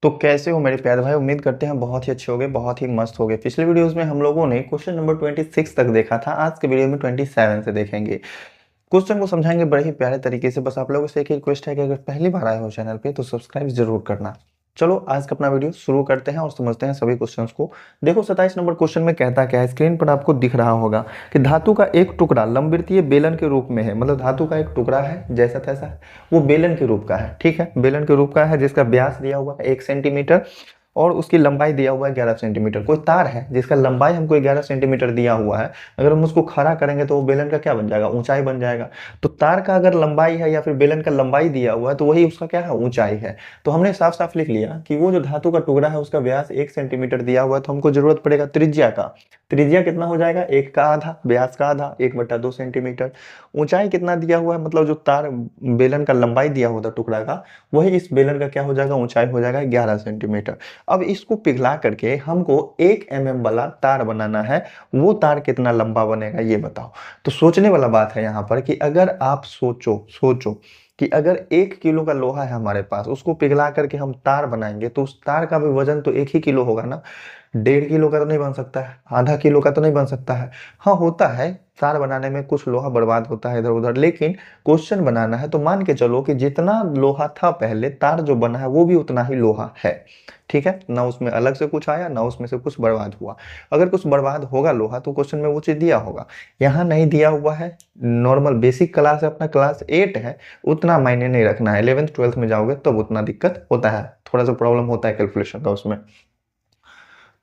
तो कैसे हो मेरे प्यारे भाई। उम्मीद करते हैं बहुत ही अच्छे होंगे, बहुत ही मस्त होंगे। पिछले वीडियोस में हम लोगों ने क्वेश्चन नंबर 26 तक देखा था। आज के वीडियो में 27 से देखेंगे। क्वेश्चन को समझाएंगे बड़े ही प्यारे तरीके से। बस आप लोगों से एक ही रिक्वेस्ट है कि अगर पहली बार आए हो चैनल पे तो सब्सक्राइब जरूर करना। चलो आज का अपना वीडियो शुरू करते हैं और समझते हैं सभी क्वेश्चंस को। देखो 27 नंबर क्वेश्चन में कहता क्या है, स्क्रीन पर आपको दिख रहा होगा कि धातु का एक टुकड़ा लंबवृत्तीय बेलन के रूप में है। मतलब धातु का एक टुकड़ा है जैसा तैसा, वो बेलन के रूप का है। ठीक है, बेलन के रूप का है जिसका व्यास दिया हुआ है 1 सेंटीमीटर और उसकी लंबाई दिया हुआ है 11 सेंटीमीटर। कोई तार है जिसका लंबाई हमको 11 सेंटीमीटर दिया हुआ है। अगर हम उसको खड़ा करेंगे तो वो बेलन का क्या बन जाएगा, ऊंचाई बन जाएगा। तो तार का अगर लंबाई है या फिर बेलन का लंबाई दिया हुआ है तो वही उसका क्या है, ऊंचाई है। तो हमने साफ साफ लिख लिया कि वो जो धातु का टुकड़ा है उसका व्यास 1 सेंटीमीटर दिया हुआ है, तो हमको जरूरत पड़ेगा त्रिज्या का। त्रिज्या कितना हो जाएगा, 1 का आधा, व्यास का आधा, 1/2 सेंटीमीटर। ऊंचाई कितना दिया हुआ है, मतलब जो तार बेलन का लंबाई दिया हुआ था टुकड़ा का, वही इस बेलन का क्या हो जाएगा, ऊंचाई हो जाएगा 11 सेंटीमीटर। अब इसको पिघला करके हमको 1 mm वाला तार बनाना है। वो तार कितना लंबा बनेगा ये बताओ। तो सोचने वाला बात है यहाँ पर कि अगर आप सोचो सोचो कि अगर 1 किलो का लोहा है हमारे पास, उसको पिघला करके हम तार बनाएंगे तो उस तार का भी वजन तो 1 ही किलो होगा ना। 1.5 किलो का तो नहीं बन सकता है, आधा किलो का तो नहीं बन सकता है। हाँ होता है, तार बनाने में कुछ लोहा बर्बाद होता है इधर उधर, लेकिन क्वेश्चन बनाना है तो मान के चलो कि जितना लोहा था पहले, तार जो बना है वो भी उतना ही लोहा है। ठीक है ना, उसमें अलग से कुछ आया ना उसमें से कुछ बर्बाद हुआ। अगर कुछ बर्बाद होगा लोहा तो क्वेश्चन में वो चीज दिया होगा, यहाँ नहीं दिया हुआ है। नॉर्मल बेसिक क्लास है अपना, क्लास 8 है, उतना मायने नहीं रखना है। 11th 12th में जाओगे तब उतना दिक्कत होता है, थोड़ा सा प्रॉब्लम होता है कैलकुलेशन का उसमें।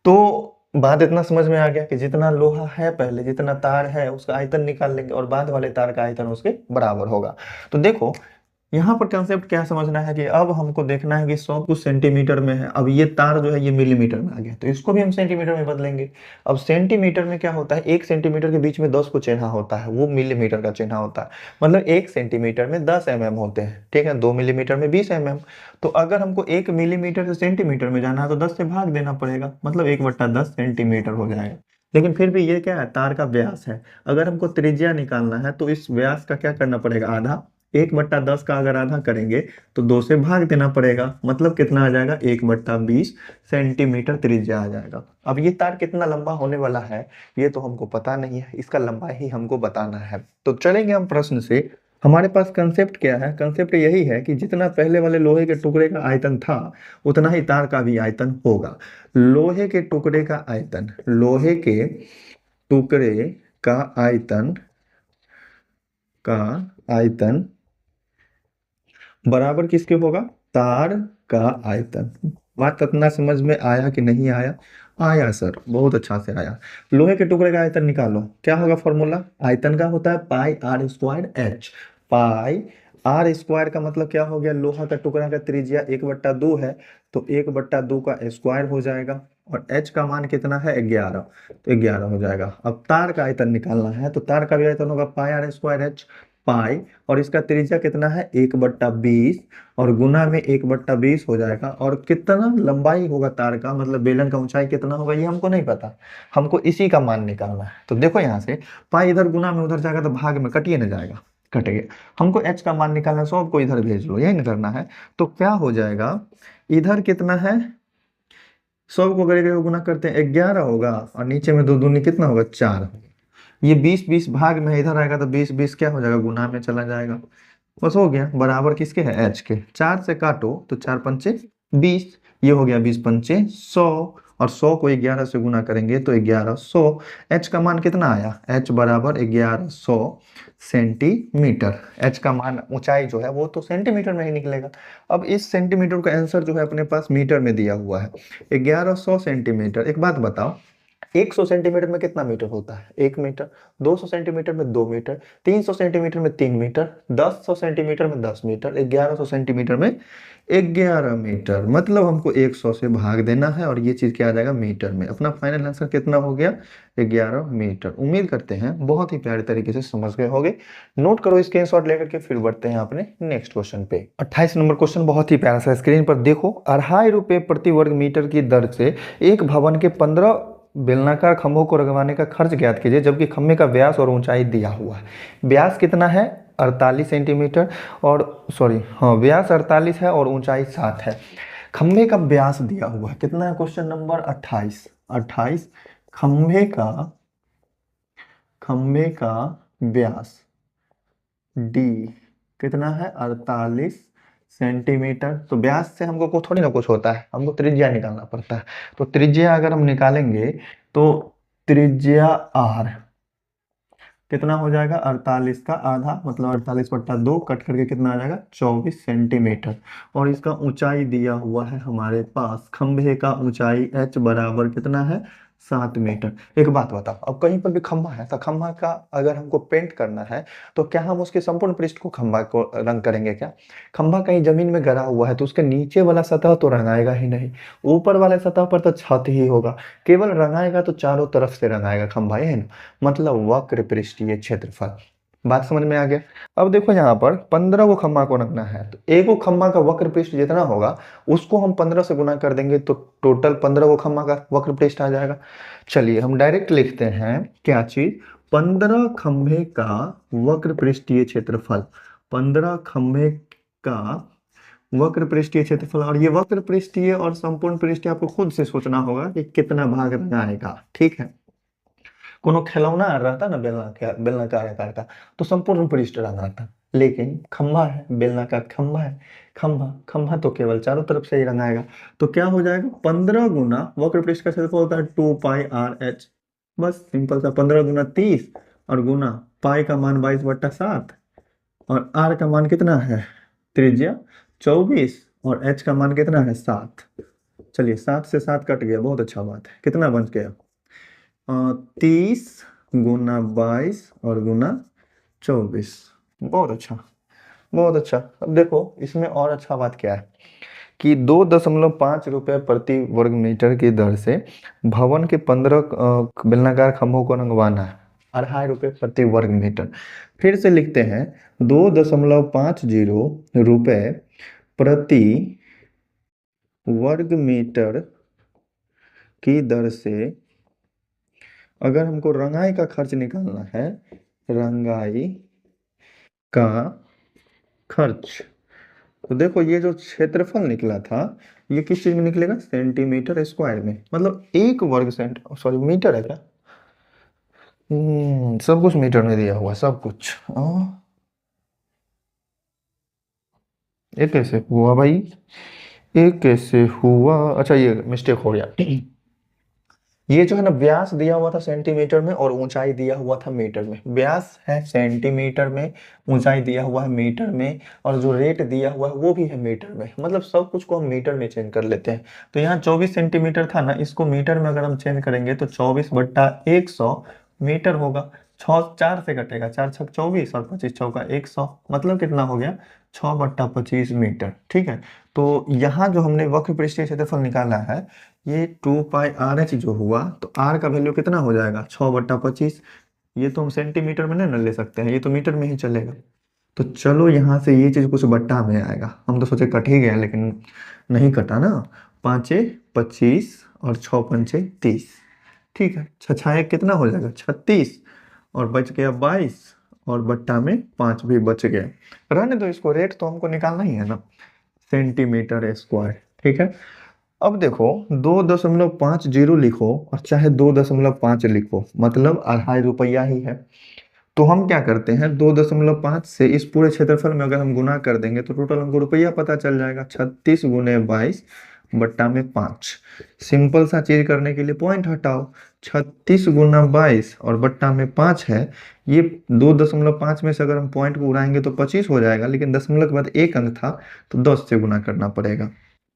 तो बात इतना समझ में आ गया कि जितना लोहा है पहले, जितना तार है उसका आयतन निकाल लेंगे और बाद वाले तार का आयतन उसके बराबर होगा। तो देखो यहाँ पर कंसेप्ट क्या समझना है कि अब हमको देखना है कि 100 कुछ सेंटीमीटर में है। अब ये तार जो है ये मिलीमीटर में आ गया, तो इसको भी हम सेंटीमीटर में बदलेंगे। अब सेंटीमीटर में क्या होता है, 1 सेंटीमीटर के बीच में 10 को चिन्ह होता है, वो मिलीमीटर का चिन्ह होता है। मतलब 1 सेंटीमीटर में 10 mm होते हैं। ठीक है, 2 मिलीमीटर में 20 mm। तो अगर हमको 1 मिलीमीटर से सेंटीमीटर में जाना है तो 10 से भाग देना पड़ेगा, मतलब 1/10 सेंटीमीटर हो जाएगा। लेकिन फिर भी ये क्या है, तार का व्यास है। अगर हमको त्रिज्या निकालना है तो इस व्यास का क्या करना पड़ेगा, आधा। 1/10 का अगर आधा करेंगे तो 2 से भाग देना पड़ेगा, मतलब कितना आ जाएगा, 1/20 सेंटीमीटर त्रिज्या आ जाएगा। अब ये तार कितना लंबा होने वाला है ये तो हमको पता नहीं है, इसका लंबाई ही हमको बताना है। तो चलेंगे हम प्रश्न से। हमारे पास कंसेप्ट क्या है, कंसेप्ट यही है कि जितना पहले वाले लोहे के टुकड़े का आयतन था उतना ही तार का भी आयतन होगा। लोहे के टुकड़े का आयतन, लोहे के टुकड़े का आयतन, का आयतन बराबर किसके होगा, तार का आयतन। बात इतना समझ में आया कि नहीं आया, आया सर, बहुत अच्छा से आया। लोहे के टुकड़े का आयतन निकालो, क्या होगा फॉर्मूला, आयतन का होता है πr²h। पाई आर स्क्वायर का मतलब क्या हो गया, लोहा का टुकड़ा का त्रिज्या 1/2 है, तो 1/2 का स्क्वायर हो जाएगा। और h का मान कितना है, 11, तो 11 हो जाएगा। अब तार का आयतन निकालना है तो तार का भी आयतन होगा πr²h, पाई, और इसका त्रिज्या कितना है 1/20, और गुना में 1/20 हो जाएगा। और कितना लंबाई होगा तार का, मतलब बेलन का ऊंचाई कितना होगा ये हमको नहीं पता, हमको इसी का मान निकालना है। तो देखो यहाँ से पाई इधर गुना में उधर जाएगा तो भाग में कटिए ना जाएगा, कट गया। हमको h का मान निकालना है, 100 को इधर भेज लो, यही नहीं करना है। तो क्या हो जाएगा, इधर कितना है, 100 को करेंगे गुना करते हैं 11 होगा, और नीचे में 2 दूनी कितना होगा, 4। ये 20 20 भाग में इधर आएगा तो 20 20 क्या हो जाएगा, गुना में चला जाएगा। बस हो गया, बराबर किसके है, एच के। 4 से काटो तो 4 पंचे 20, ये हो गया 20 पंचे 100, और 100 को 11 से गुना करेंगे तो 1100। एच का मान कितना आया, एच बराबर 1100 सेंटीमीटर। एच का मान, ऊंचाई जो है वो तो सेंटीमीटर में ही निकलेगा। अब इस सेंटीमीटर का आंसर जो है अपने पास मीटर में दिया हुआ है, 1100 सेंटीमीटर। एक बात बताओ, 100 सेंटीमीटर में कितना मीटर होता है, 1 मीटर। 200 सेंटीमीटर में 2 मीटर। 300 सेंटीमीटर में 3 मीटर। 10 सेंटीमीटर में 10 मीटर। 1100 सेंटीमीटर में 11 मीटर। मतलब हमको 100 से भाग देना है और ये चीज क्या आ जाएगा, मीटर में। अपना फाइनल आंसर कितना हो गया, 11 मीटर। उम्मीद करते हैं बहुत ही प्यारे तरीके से समझ गए होंगे। नोट करो स्क्रीनशॉट लेकर के, फिर बढ़ते हैं अपने नेक्स्ट क्वेश्चन पे। 28 नंबर क्वेश्चन बहुत ही प्यारा सा, स्क्रीन पर देखो। 2.5 रुपये प्रति वर्ग मीटर की दर से एक भवन के 15 बेलनाकार खंभों को लगवाने का खर्च ज्ञात कीजिए, जबकि खंभे का व्यास और ऊंचाई दिया हुआ है। व्यास कितना है, 48 सेंटीमीटर, और सॉरी हाँ, व्यास 48 है और ऊंचाई 7 है। खंभे का व्यास दिया हुआ है कितना है, क्वेश्चन नंबर 28। 28 खंभे का व्यास डी कितना है, 48 सेंटीमीटर। तो व्यास से हमको को थोड़ी ना कुछ होता है, हमको त्रिज्या निकालना पड़ता है। तो त्रिज्या अगर हम निकालेंगे तो त्रिज्या आर कितना हो जाएगा, 48 का आधा मतलब 48/2 कट करके कितना आ जाएगा, 24 सेंटीमीटर। और इसका ऊंचाई दिया हुआ है हमारे पास, खंभे का ऊंचाई h बराबर कितना है, 7 मीटर। एक बात बताओ, अब कहीं पर भी खंभा है तो खंभा का अगर हमको पेंट करना है तो क्या हम उसके संपूर्ण पृष्ठ को खंभा को रंग करेंगे क्या? खंभा कहीं जमीन में गड़ा हुआ है तो उसके नीचे वाला सतह तो रंगाएगा ही नहीं, ऊपर वाले सतह पर तो छत ही होगा। केवल रंगाएगा तो चारों तरफ से रंगाएगा खंभा, ये है ना, मतलब वक्र पृष्ठीय क्षेत्रफल। बात समझ में आ गया? अब देखो यहाँ पर 15 को खंभा को रखना है तो एक को खंभा का वक्र पृष्ठ जितना होगा उसको हम 15 से गुना कर देंगे तो टोटल 15 को खंभा का वक्र पृष्ठ आ जाएगा। चलिए हम डायरेक्ट लिखते हैं क्या चीज, 15 खंभे का वक्र पृष्ठीय क्षेत्रफल। 15 खंभे का वक्र पृष्ठीय क्षेत्रफल, और ये वक्र पृष्ठीय और संपूर्ण पृष्ठीय आपको खुद से सोचना होगा कि कितना भाग आएगा, ठीक है। कोनो खिलौना रहता ना बेलनाकार आकार का तो संपूर्ण पृष्ठ रंगाता, लेकिन खंभा है, बेलनाकार खंभा है, खंभा खंभा तो केवल चारों तरफ से ही रंगाएगा। तो क्या हो जाएगा, 15 गुना वक्र पृष्ठ का क्षेत्रफल होता है 2πr/h, बस सिंपल सा 15 गुना 30 और गुना पाई का मान 22/7 और आर का मान कितना है, त्रिज्या 24 और h का मान कितना है 7। चलिए 7 से 7 कट गया, बहुत अच्छा बात है। कितना बच गया, 30 गुना 22 और गुना 24। बहुत अच्छा, बहुत अच्छा। अब देखो इसमें और अच्छा बात क्या है कि 2.5 रुपये प्रति वर्ग मीटर की दर से भवन के 15 बेलनाकार खंभों को रंगवाना है, 2.5 रुपये प्रति वर्ग मीटर। फिर से लिखते हैं 2.50 रुपये प्रति वर्ग मीटर की दर से अगर हमको रंगाई का खर्च निकालना है, रंगाई का खर्च, तो देखो ये जो क्षेत्रफल निकला था ये किस चीज में निकलेगा, सेंटीमीटर स्क्वायर में। मतलब एक वर्ग सॉरी मीटर है क्या, सब कुछ मीटर में दिया हुआ है, सब कुछ। ये कैसे हुआ भाई, ये कैसे हुआ, अच्छा ये मिस्टेक हो गया। ये जो है ना व्यास दिया हुआ था सेंटीमीटर में और ऊंचाई दिया हुआ था मीटर में। व्यास है सेंटीमीटर में, ऊंचाई दिया हुआ है मीटर में, और जो रेट दिया हुआ है वो भी है मीटर में। मतलब सब कुछ को हम मीटर में चेंज कर लेते हैं। तो यहाँ 24 सेंटीमीटर था ना, इसको मीटर में अगर हम चेंज करेंगे तो 24/100 मीटर होगा। 4 से कटेगा, 4 छक 24 और 25 चौका 100, मतलब कितना हो गया, 6/25 मीटर। ठीक है, तो यहाँ जो हमने वक्र पृष्ठीय क्षेत्रफल निकाला है ये 2πr/h जो हुआ, तो r का वैल्यू कितना हो जाएगा, 6/25। ये तो हम सेंटीमीटर में नहीं ना ले सकते हैं, ये तो मीटर में ही चलेगा। तो चलो यहाँ से ये चीज कुछ बट्टा में आएगा, हम तो सोचे कट ही गया लेकिन नहीं कटा ना। 5 25 और 6 पंचे 30, ठीक है। छछाए कितना हो जाएगा 36 और बच गया 22 और बट्टा में 5 भी बच गया। रहने दो इसको, रेट तो हमको निकालना ही है ना, सेंटीमीटर स्क्वायर। ठीक है, अब देखो 2.50 लिखो और चाहे 2.5 लिखो, मतलब 2.5 रुपया ही है। तो हम क्या करते हैं, 2.5 से इस पूरे क्षेत्रफल में अगर हम गुना कर देंगे तो टोटल हमको रुपया पता चल जाएगा। 36 गुने 22 बट्टा में 5। सिंपल सा चीज करने के लिए पॉइंट हटाओ, 36 गुना 22 और बट्टा में 5 है। ये 2.5 में से अगर हम पॉइंट को उड़ाएंगे तो 25 हो जाएगा, लेकिन दशमलव के बाद एक अंक था तो 10 से गुना करना पड़ेगा।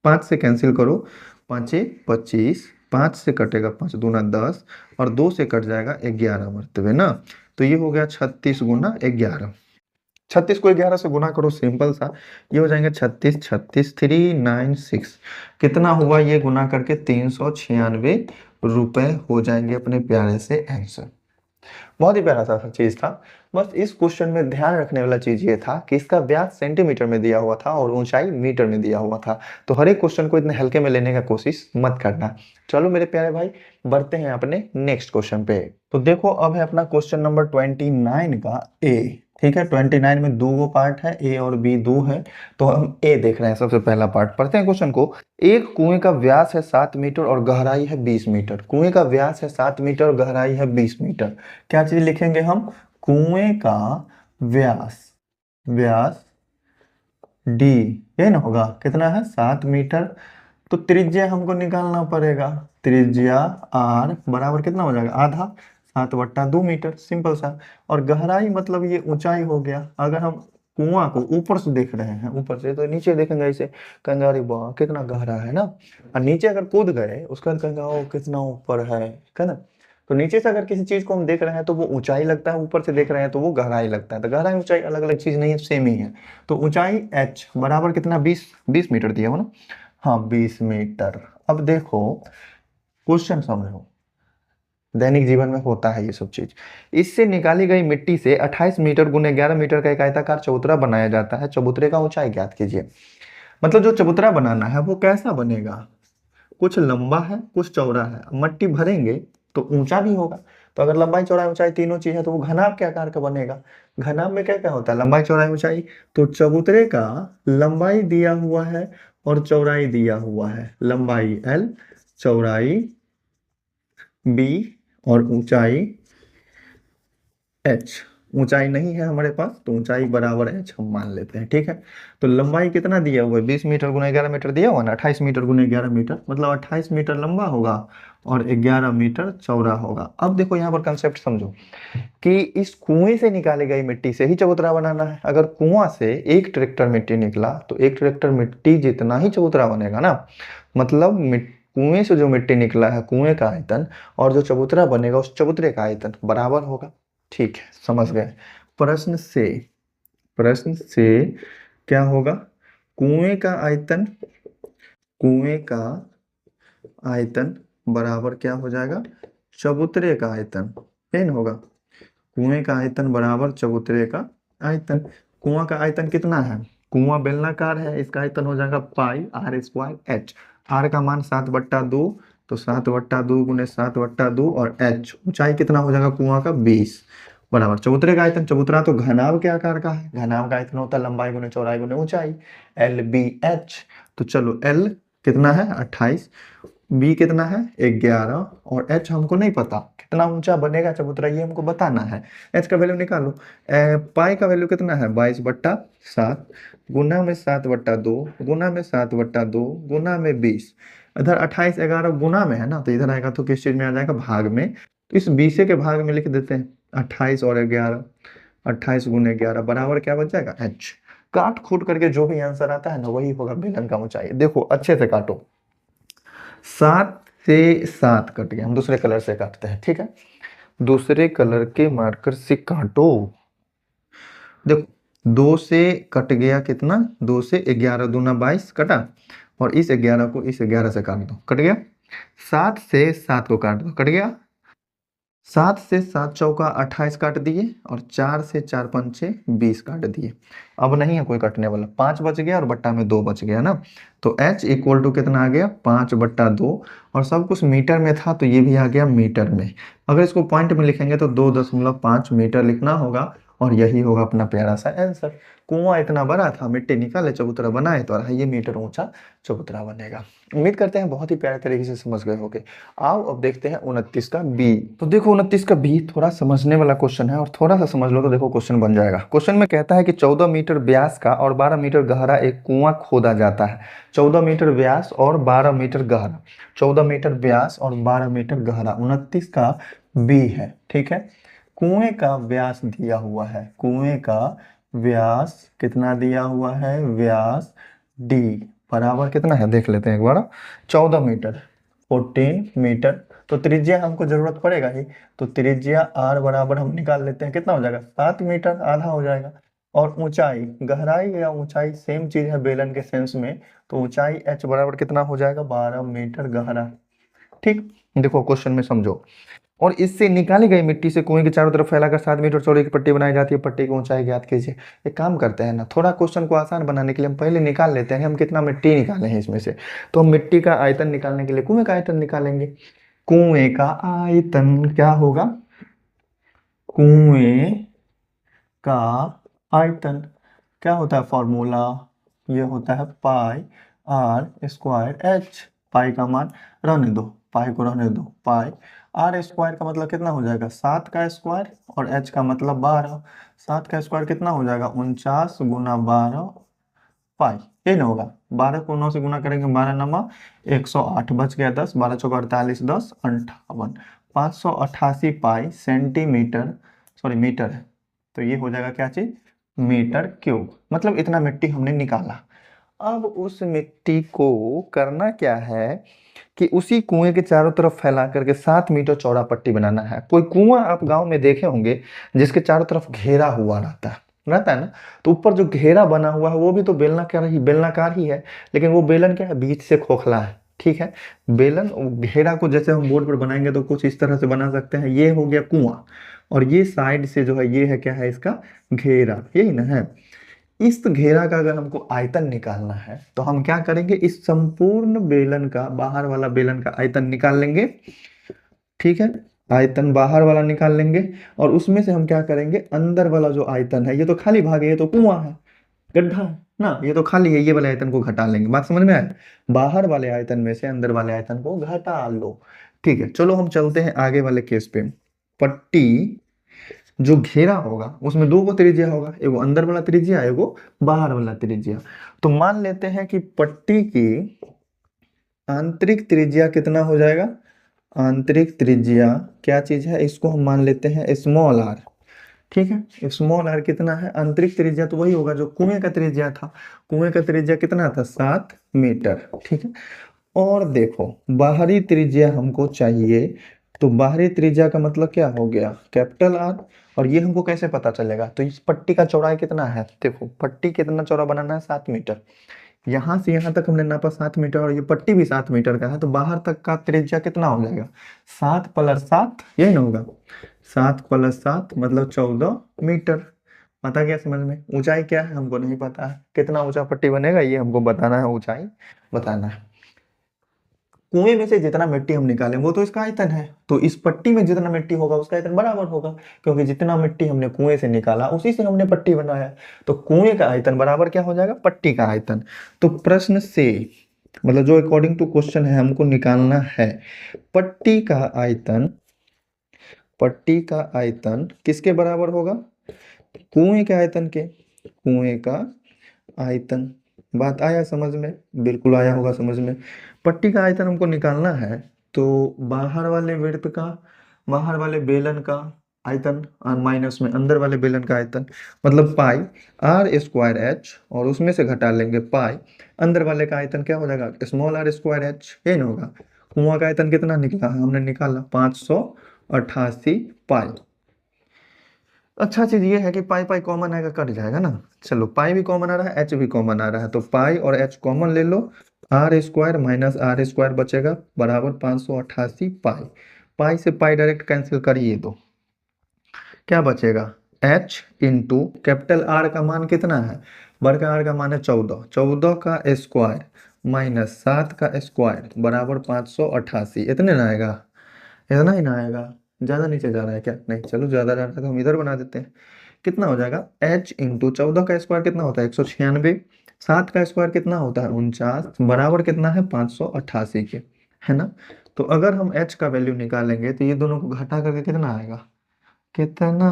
5 से कैंसिल करो, 5 25, 5 से कटेगा 5 दूना 10 और 2 से कट जाएगा 11 मरतबे ना। तो ये हो गया 36 गुना 11। 36 को 11 से गुना करो, सिंपल सा, ये हो जाएंगे 36 36 396। कितना हुआ ये गुना करके, 396 रुपए हो जाएंगे अपने प्यारे से आंसर। बहुत ही प्यारा सा चीज था। बस इस क्वेश्चन में ध्यान रखने वाला चीज ये था कि इसका व्यास सेंटीमीटर में दिया हुआ था और ऊंचाई मीटर में दिया हुआ था। तो हर एक क्वेश्चन को इतने हल्के में लेने का कोशिश मत करना। चलो मेरे प्यारे भाई, बढ़ते हैं अपने नेक्स्ट क्वेश्चन पे। तो देखो अब है अपना क्वेश्चन नंबर 29 का ए। ठीक है, 29 में दो गो पार्ट है, ए और बी दो है, तो हम ए देख रहे हैं। सबसे पहला पार्ट पढ़ते हैं क्वेश्चन को। एक कुएं का व्यास है 7 मीटर और गहराई है 20 मीटर। कुएं का व्यास है 7 मीटर और गहराई है 20 मीटर। क्या चीज लिखेंगे हम? कुएं का व्यास, व्यास डी, ये ना होगा, कितना है 7 मीटर। तो त्रिज्या हमको निकालना पड़ेगा। त्रिज्या आर बराबर कितना हो जाएगा? आधा, 7/2 मीटर, सिंपल सा। और गहराई मतलब ये ऊंचाई हो गया। अगर हम कुआं को ऊपर से देख रहे हैं, ऊपर से, तो नीचे देखेंगे ऐसे, कहेंगे अरे वाह कितना गहरा है ना। और नीचे अगर कूद गए उसका कहेंगे ओ कितना ऊपर है ना। तो नीचे से अगर किसी चीज को हम देख रहे हैं तो वो ऊंचाई लगता है, ऊपर से देख रहे हैं तो वो गहराई लगता है। तो गहराई ऊंचाई अलग अलग चीज नहीं है, सेम ही है। तो ऊंचाई h बराबर कितना? 20 मीटर दिया हो ना। हाँ 20 मीटर। अब देखो क्वेश्चन समझो, दैनिक जीवन में होता है ये सब चीज। इससे निकाली गई मिट्टी से 28 मीटर गुने 11 मीटर का एक आयताकार चबूतरा बनाया जाता है। चबूतरे का ऊंचाई ज्ञात कीजिए। मतलब जो चबूतरा बनाना है वो कैसा बनेगा? कुछ लंबा है कुछ चौड़ा है, मट्टी भरेंगे तो ऊंचा भी होगा। तो अगर लंबाई चौड़ाई ऊंचाई तीनों चीज है तो वो घनाभ के आकार का बनेगा। घनाभ में क्या क्या होता है? लंबाई चौड़ाई ऊंचाई। तो चबूतरे का लंबाई दिया हुआ है और चौड़ाई दिया हुआ है। लंबाई l, चौड़ाई b और ऊंचाई h। ऊंचाई नहीं है हमारे पास तो ऊंचाई बराबर h हम मान लेते हैं। ठीक है, तो लंबाई कितना दिया हुआ है? 20 मीटर गुना 11 मीटर दिया हुआ ना। 28 मीटर गुना 11 मीटर मतलब 28 मीटर लंबा होगा और 11 मीटर चौड़ा होगा। अब देखो यहाँ पर कंसेप्ट समझो कि इस कुएं से निकाली गई मिट्टी से ही चबूतरा बनाना है। अगर कुआं से 1 ट्रैक्टर मिट्टी निकला तो 1 ट्रैक्टर मिट्टी जितना ही चबूतरा बनेगा ना। मतलब कुएं से जो मिट्टी निकला है, कुएं का आयतन, और जो चबूतरा बनेगा उस चबूतरे का आयतन बराबर होगा। ठीक है, समझ गए। प्रश्न से, प्रश्न से क्या होगा? कुएं का आयतन, कुएं का आयतन बराबर क्या हो जाएगा? चबूतरे का आयतन। ये ना होगा, कुएं का आयतन बराबर चबूतरे का आयतन। कुआं का आयतन कितना है? कुआं बेलनाकार है, इसका आयतन हो जाएगा पाई आर स्क्वायर एच। आर का मान 7/2, तो 7/2 गुने 7/2 और एच ऊंचाई कितना हो जाएगा कुआं का? 20 बराबर चबूतरे का आयतन। चबूतरा तो घनाभ के आकार का है, घनाभ का आयतन होता है लंबाई गुने चौड़ाई गुने ऊंचाई, एल बी एच। तो चलो एल कितना है? 28, बी कितना है? 11, और एच हमको नहीं पता कितना ऊंचा बनेगा चबूतरा, ये हमको बताना है। एच का वैल्यू निकालो। पाई का वैल्यू कितना है? 22/7 गुना में 7/2 गुना में 7/2 गुना में 20। इधर 28 11 गुना में है ना, तो इधर आएगा तो किस चीज में आ जाएगा? भाग में। तो इस 20 के भाग में लिख देते हैं 28 और 11, 28 गुने 11 बराबर क्या बच जाएगा? एच। काट खूट करके जो भी आंसर आता है ना वही होगा बेलन का ऊंचाई। देखो अच्छे से काटो। 7 से 7 कट गया, हम दूसरे कलर से काटते हैं। ठीक है, दूसरे कलर के मार्कर से काटो। देखो 2 से कट गया कितना? 2 से 11 दूना 22 कटा, और इस 11 को इस 11 से काट दो, कट गया। 7 से 7 को काट दो, कट गया। 7 से 7 चौका 28 काट दिए, और 4 से 4 पंचे 20 काट दिए। अब नहीं है कोई कटने वाला, 5 बच गया और बट्टा में 2 बच गया ना। तो h इक्वल टू कितना आ गया? 5/2। और सब कुछ मीटर में था तो ये भी आ गया मीटर में। अगर इसको पॉइंट में लिखेंगे तो 2.5 मीटर लिखना होगा, और यही होगा अपना प्यारा सा आंसर। कुआं इतना बड़ा था, मिट्टी निकाले चबूतरा बनाए तो 2.5 मीटर ऊंचा चबूतरा बनेगा। उम्मीद करते हैं बहुत ही प्यारे तरीके से समझ गए होंगे। आओ अब देखते हैं 29 का बी। तो देखो 29 का बी थोड़ा समझने वाला क्वेश्चन है, और थोड़ा सा समझ लो तो देखो क्वेश्चन बन जाएगा। क्वेश्चन में कहता है कि 14 मीटर व्यास का और 12 मीटर गहरा एक कुआं खोदा जाता है। 14 मीटर व्यास और 12 मीटर गहरा, 14 मीटर व्यास और 12 मीटर गहरा, 29 का बी है। ठीक है, कुएं का व्यास दिया हुआ है, कुएं का व्यास कितना दिया हुआ है? व्यास डी बराबर कितना है देख लेते हैं एक बार। 14 मीटर, 14 मीटर। तो त्रिज्या हमको जरूरत पड़ेगा ही, तो त्रिज्या आर बराबर हम निकाल लेते हैं, कितना हो जाएगा? 7 मीटर, आधा हो जाएगा। और ऊंचाई, गहराई या ऊंचाई सेम चीज है बेलन के सेंस में, तो ऊंचाई h बराबर कितना हो जाएगा? 12 मीटर गहरा। ठीक, देखो क्वेश्चन में समझो। और इससे निकाली गई मिट्टी से कुएं के चारों तरफ फैलाकर 7 मीटर चौड़े की पट्टी बनाई जाती है। पट्टी की ऊंचाई ज्ञात कीजिए। एक काम करते हैं ना, थोड़ा क्वेश्चन को आसान बनाने के लिए हम पहले निकाल लेते हैं हम कितना मिट्टी निकाले हैं इसमें से। तो हम मिट्टी का आयतन निकालने के लिए कुएं का आयतन निकालेंगे। कुएं का आयतन क्या होगा? कुएं का आयतन। क्या होता है फॉर्मूला? ये होता है पाई आर स्क्वायर एच। पाई का मान रहने दो, पाई को रहने दो, पाई आर स्क्वायर का मतलब कितना हो जाएगा 7 का स्क्वायर, और एच का मतलब 12। 7 का स्क्वायर कितना हो जाएगा 49 गुना 12 पाई। ये ना होगा, 12 को 9 से गुना करेंगे, 12 नमा 108, बच गया 10, 12 चौका 48, 10 58, 588 पाई सेंटीमीटर, सॉरी मीटर है। तो ये हो जाएगा क्या चीज, मीटर क्यूब। मतलब इतना मिट्टी हमने निकाला। अब उस मिट्टी को करना क्या है कि उसी कुएं के चारों तरफ फैला करके 7 मीटर चौड़ा पट्टी बनाना है। कोई कुआं आप गांव में देखे होंगे जिसके चारों तरफ घेरा हुआ रहता है ना। तो ऊपर जो घेरा बना हुआ है वो भी तो बेलनाकार ही है, लेकिन वो बेलन क्या है, बीच से खोखला है। ठीक है, बेलन घेरा को जैसे हम बोर्ड पर बनाएंगे तो कुछ इस तरह से बना सकते हैं। ये हो गया कुआं, और ये साइड से जो है ये है क्या है, इसका घेरा, यही ना है। इस घेरा का अगर हमको आयतन निकालना है तो हम क्या करेंगे, इस संपूर्ण बेलन का, बाहर वाला बेलन का आयतन निकाल लेंगे। ठीक है, आयतन बाहर वाला निकाल लेंगे, और उसमें से हम क्या करेंगे, अंदर वाला जो आयतन है, ये तो खाली भाग है, ये तो कुआं है, गड्ढा है ना, ये तो खाली है, ये वाले आयतन को घटा लेंगे। बात समझ में आए? बाहर वाले आयतन में से अंदर वाले आयतन को घटा लो। ठीक है, चलो हम चलते हैं आगे वाले केस पे। पट्टी जो घेरा होगा उसमें दो गो त्रिज्या होगा, एगो अंदर वाला त्रिज्या, एगो बाहर वाला त्रिज्या। तो मान लेते हैं कि पट्टी की आंतरिक त्रिज्या कितना हो जाएगा। आंतरिक त्रिज्या क्या चीज है, इसको हम मान लेते हैं स्मॉल आर। ठीक है, स्मॉल आर कितना है, आंतरिक त्रिज्या तो वही होगा जो कुएं का त्रिज्या था। कुएं का त्रिज्या कितना था, 7 मीटर। ठीक है, और देखो बाहरी त्रिज्या हमको चाहिए, तो बाहरी त्रिज्या का मतलब क्या हो गया, कैपिटल आर। और ये हमको कैसे पता चलेगा, तो इस पट्टी का चौड़ाई कितना है, देखो पट्टी कितना चौड़ा बनाना है, 7 मीटर। यहाँ से यहाँ तक हमने नापा 7 मीटर, और ये पट्टी भी 7 मीटर का है, तो बाहर तक का त्रिज्या कितना हो जाएगा, 7 + 7, यही ना होगा। 7 + 7 मतलब 14 मीटर। पता क्या समझ में? ऊंचाई क्या है हमको नहीं पता है, कितना ऊंचा पट्टी बनेगा ये हमको बताना है, ऊंचाई बताना है। कुएं में से जितना मिट्टी हम निकालें वो तो इसका आयतन है, तो इस पट्टी में जितना मिट्टी होगा उसका आयतन बराबर होगा, क्योंकि जितना मिट्टी हमने कुएं से निकाला उसी से हमने पट्टी बनाया। तो कुएं का आयतन बराबर क्या हो जाएगा, पट्टी का आयतन। तो प्रश्न से, मतलब जो अकॉर्डिंग टू क्वेश्चन है हमको निकालना है, पट्टी का आयतन, पट्टी का आयतन किसके बराबर होगा, कुएं के आयतन के, कुएं का आयतन। बात आया समझ में? बिल्कुल आया होगा समझ में। पट्टी का आयतन हमको निकालना है, तो बाहर वाले वृत्त का, बाहर वाले बेलन का आयतन और माइनस में अंदर वाले बेलन का आयतन, मतलब पाई आर स्क्वायर एच, और उसमें से घटा लेंगे पाई अंदर वाले का आयतन, क्या हो जाएगा स्मॉल आर स्क्वायर एच। ये ना होगा, कुआं का आयतन कितना निकला है, हमने निकाला 588 पाई। अच्छा चीज ये है कि पाई पाई कॉमन आएगा, कट जाएगा ना। चलो पाई भी कॉमन आ रहा है, एच भी कॉमन आ रहा है, तो पाई और एच कॉमन ले लो, r square minus r square बचेगा बराबर 588 पाई। पाई से पाई डायरेक्ट कैंसिल करिए दो, क्या बचेगा, एच इंटू कैपिटल आर का मान कितना है, बड़का आर का मान है 14, 14 का स्क्वायर माइनस 7 का स्क्वायर बराबर 588। इतने ना आएगा, इतना ही ना आएगा, ज्यादा नीचे जा रहा है क्या, नहीं चलो ज्यादा जा रहा है तो हम इधर बना देते हैं। कितना हो जाएगा, h इंटू 14 का स्क्वायर कितना होता है 196, 7 का स्क्वायर कितना होता है 49, बराबर कितना है 588 के, है ना। तो अगर हम h का वैल्यू निकालेंगे तो ये दोनों को घटा करके कितना आएगा, कितना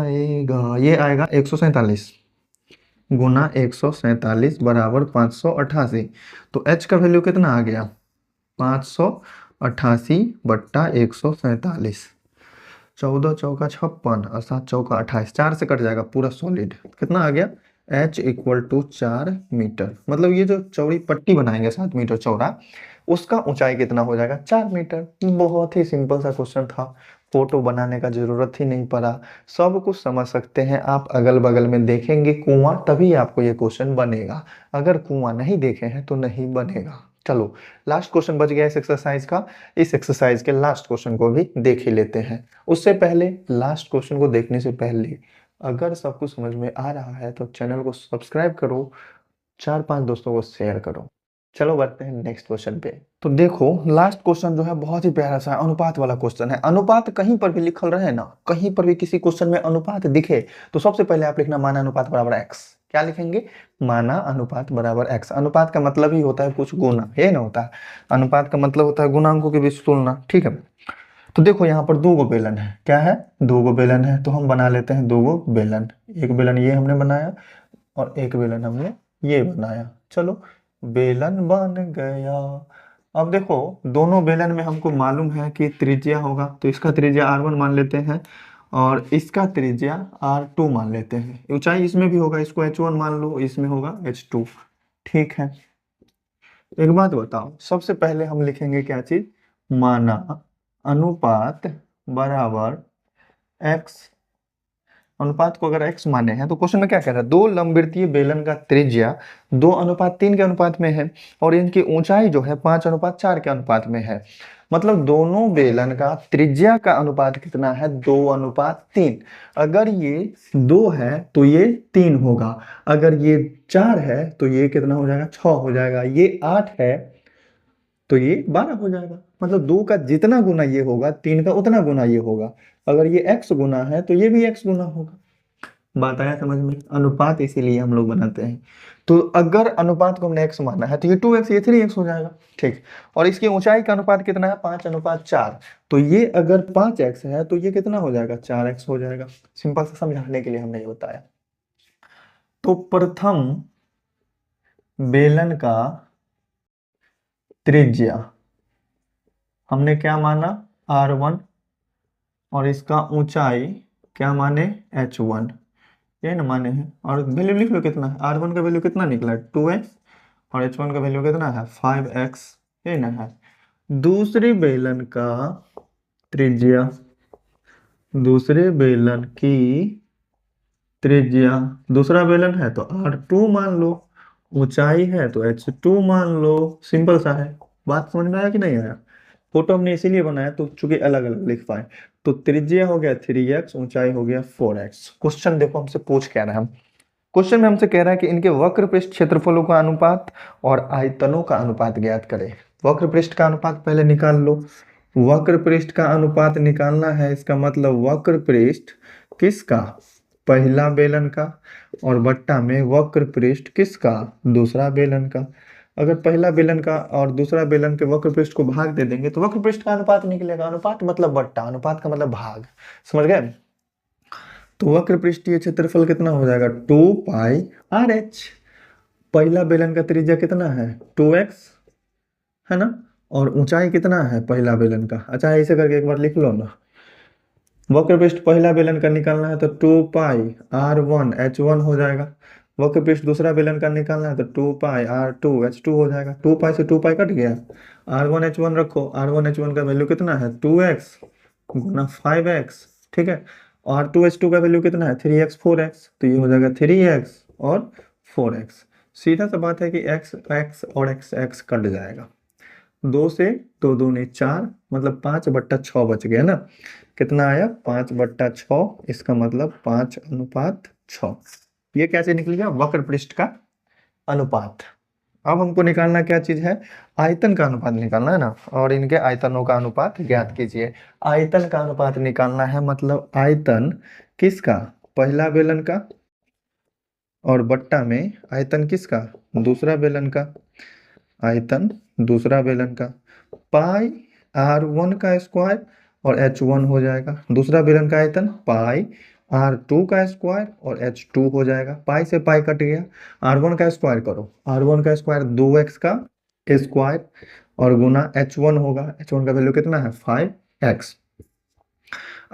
आएगा, ये आएगा 147 गुना 147 बराबर 588। तो h का वैल्यू कितना आ गया, 588/147, 14 × 56 और 7 × 28, 4 से कट जाएगा पूरा सॉलिड, कितना आ गया, h = 4 मीटर। मतलब ये जो चौड़ी पट्टी बनाएंगे 7 मीटर चौड़ा, उसका ऊंचाई कितना हो जाएगा, 4 मीटर। बहुत ही सिंपल सा क्वेश्चन था, फोटो बनाने का जरूरत ही नहीं पड़ा, सब कुछ समझ सकते हैं आप। अगल बगल में देखेंगे कुआं तभी आपको ये क्वेश्चन बनेगा, अगर कुआं नहीं देखे हैं तो नहीं बनेगा। चलो लास्ट क्वेश्चन बच गया इस एक्सरसाइज का, इस एक्सरसाइज के लास्ट क्वेश्चन को भी देख ही लेते हैं। उससे पहले, लास्ट क्वेश्चन को देखने से पहले, अगर सब कुछ समझ में आ रहा है तो चैनल को सब्सक्राइब करो, 4-5 दोस्तों को शेयर करो। चलो बढ़ते हैं नेक्स्ट क्वेश्चन पे। तो देखो लास्ट क्वेश्चन जो है बहुत ही प्यारा सा अनुपात वाला क्वेश्चन है। अनुपात कहीं पर भी लिखल रहे ना, कहीं पर भी किसी क्वेश्चन में अनुपात दिखे तो सबसे पहले आप लिखना माना अनुपात बराबर एक्स। क्या लिखेंगे? माना अनुपात बराबर एक्स। अनुपात का मतलब ही होता है कुछ गुना, ये ना होता है। अनुपात का मतलब होता है गुणांकों के बीच तुलना, ठीक है। तो देखो यहाँ पर दो गो बेलन है, क्या है? दो गो बेलन है, तो हम बना लेते हैं दो गो बेलन। एक बेलन ये हमने बनाया और एक बेलन हमने ये बनाया। चलो बेलन बन गया। अब देखो दोनों बेलन में हमको मालूम है कि त्रिज्या होगा, तो इसका त्रिज्या r1 मान लेते हैं और इसका त्रिज्या r2 मान लेते हैं। ऊंचाई इसमें भी होगा, इसको h1 मान लो, इसमें होगा h2। ठीक है, एक बात बताओ, सबसे पहले हम लिखेंगे क्या चीज? माना अनुपात बराबर x। अनुपात को अगर x माने हैं तो क्वेश्चन में क्या कह रहा है? दो लंबवृत्तीय बेलन का त्रिज्या 2:3 के अनुपात में है और इनकी ऊंचाई जो है 5:4 के अनुपात में है। मतलब दोनों बेलन का त्रिज्या का अनुपात कितना है? 2:3। अगर ये 2 है तो ये 3 होगा, अगर ये 4 है तो ये कितना हो जाएगा? 6 हो जाएगा, ये 8 है तो ये 12 हो जाएगा। मतलब 2 का जितना गुना ये होगा 3 का उतना गुना ये होगा। अगर ये x गुना है तो ये भी x गुना होगा। बात आया समझ में? अनुपात इसीलिए हम लोग बनाते हैं। तो अगर अनुपात को हमने x माना है तो ये 2x ये 3x हो जाएगा, ठीक। और इसकी ऊंचाई का अनुपात कितना है? 5:4। तो ये अगर 5x है तो ये कितना हो जाएगा? 4x हो जाएगा। सिंपल से समझाने के लिए हमने ये बताया। तो प्रथम बेलन का त्रिज्या हमने क्या माना? r1 और इसका ऊंचाई क्या माने? h1, ये ना माने हैं। और वैल्यू लिख लो कितना है? r1 का वैल्यू कितना निकला? 2x और h1 का वैल्यू कितना है? 5x, ये ना है। दूसरी बेलन का त्रिज्या, दूसरे बेलन की त्रिज्या, दूसरा बेलन है तो r2 मान लो, ऊंचाई है तो h2 मान लो। सिंपल सा है। बात समझ में आया कि नहीं आया? फोटो हमने इसीलिए बनाया तो चूंकि अलग अलग लिख पाए। तो त्रिज्या हो गया 3x, ऊंचाई हो गया 4x। क्वेश्चन देखो हमसे पूछ क्या रहा है। क्वेश्चन में हमसे कह रहा है कि इनके वक्र पृष्ठ क्षेत्रफलों का अनुपात और आयतनों का अनुपात ज्ञात करें। वक्र पृष्ठ का अनुपात पहले निकाल लो। वक्र पृष्ठ का अनुपात निकालना है, इसका मतलब वक्र पृष्ठ किसका? पहला बेलन का, और बट्टा में वक्र पृष्ठ किसका? दूसरा बेलन का। अगर पहला बेलन का और दूसरा बेलन के वक्र पृष्ठ को भाग दे देंगे तो वक्र पृष्ठ का अनुपात निकलेगा। अनुपात मतलब बट्टा, अनुपात का मतलब भाग, समझ गए? तो वक्र पृष्ठीय क्षेत्रफल कितना हो जाएगा? 2πr(h). पहला बेलन का त्रिज्या कितना है? 2x है ना, और ऊंचाई कितना है पहला बेलन का? अच्छा ऐसे करके एक बार लिख लो ना। वक्र पृष्ठ पहला बेलन का निकालना है तो 2πr1h1 हो जाएगा। वक्र पृष्ठ दूसरा बेलन का निकालना है तो 2πr2h2 हो जाएगा। 2π से 2π कट गया, r1h1 रखो। r1h1 का वैल्यू कितना है? 2x गुना 5x, ठीक है। और 2h2 का वैल्यू कितना है? 3x 4x, तो ये हो जाएगा 3x और 4x। सीधा सा बात है कि x x और x x कट जाएगा। 2 से 2 दूनी 4, मतलब 5/6 बच गया ना। कितना आया? 5/6। इसका मतलब 5:6। ये क्या चीज निकल गया? वक्र पृष्ठ का अनुपात। अब हमको निकालना क्या चीज है? आयतन का अनुपात निकालना है ना, और इनके आयतनों का अनुपात ज्ञात कीजिए। आयतन का अनुपात निकालना है, मतलब आयतन किसका? पहला बेलन का, और बट्टा में आयतन किसका? दूसरा बेलन का। आयतन दूसरा बेलन का पाई r1 का स्क्वायर और h1 हो जाएगा। दूसरा बेलन का आयतन पाई r2 का स्क्वायर और h2 हो जाएगा। पाई से पाई कट गया, r1 का स्क्वायर करो। r1 का स्क्वायर 2x का स्क्वायर और गुना h1 होगा। h1 का वैल्यू कितना है? 5x।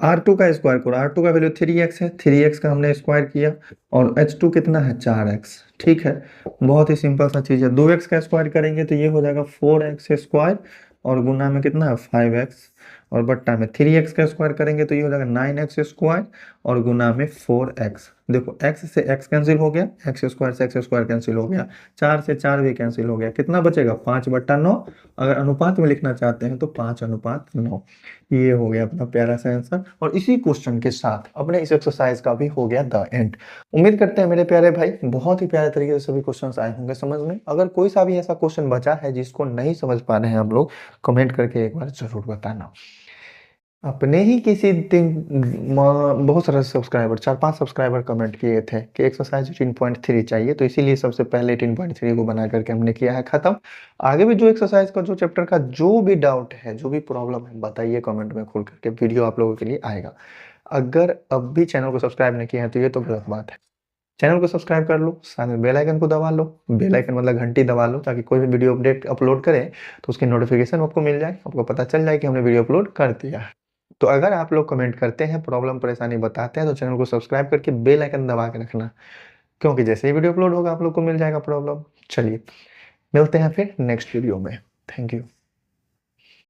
r2 का स्क्वायर करो, r2 का वैल्यू 3x है, 3x का हमने स्क्वायर किया, और h2 कितना है? 4x, ठीक है। बहुत ही सिंपल सा चीज है। 2x का स्क्वायर करेंगे तो ये हो जाएगा 4x स्क्वायर और गुना में कितना है? 5x। और बट्टा में 3x का स्क्वायर करेंगे तो ये हो जाएगा 9x स्क्वायर और गुना में 4x। देखो x से x कैंसिल हो गया, x स्क्वायर से x स्क्वायर कैंसिल हो गया, 4 से 4 भी कैंसिल हो गया, कितना बचेगा 5/9। अगर अनुपात में लिखना चाहते हैं तो 5:9। ये हो गया अपना प्यारा सा आंसर। और इसी क्वेश्चन के साथ अपने इस एक्सरसाइज का भी हो गया द एंड। उम्मीद करते हैं मेरे प्यारे भाई बहुत ही प्यारे तरीके से सभी क्वेश्चंस आए होंगे समझ में। अगर कोई सा भी ऐसा क्वेश्चन बचा है जिसको नहीं समझ पा रहे हैं आप लोग, कमेंट करके एक बार जरूर बताना। अपने ही किसी दिन बहुत सारे सब्सक्राइबर 4-5 सब्सक्राइबर कमेंट किए थे कि एक्सरसाइज 18.3 चाहिए, तो इसीलिए सबसे पहले 18.3 को बना करके हमने किया है खत्म। आगे भी जो एक्सरसाइज का जो चैप्टर का जो भी डाउट है, जो भी प्रॉब्लम है, बताइए कमेंट में खोल करके, वीडियो आप लोगों के लिए आएगा। अगर अब भी चैनल को सब्सक्राइब नहीं किया है तो ये तो गलत बात है। चैनल को सब्सक्राइब कर लो, साथ में बेल आइकन को दबा लो, बेल आइकन मतलब घंटी दबा लो, ताकि कोई भी वीडियो अपडेट अपलोड करें तो उसकी नोटिफिकेशन आपको मिल जाए, आपको पता चल जाए कि हमने वीडियो अपलोड कर दिया है। तो अगर आप लोग कमेंट करते हैं, प्रॉब्लम परेशानी बताते हैं, तो चैनल को सब्सक्राइब करके बेल आइकन दबा के रखना, क्योंकि जैसे ही वीडियो अपलोड होगा आप लोग को मिल जाएगा प्रॉब्लम। चलिए मिलते हैं फिर नेक्स्ट वीडियो में। Thank you.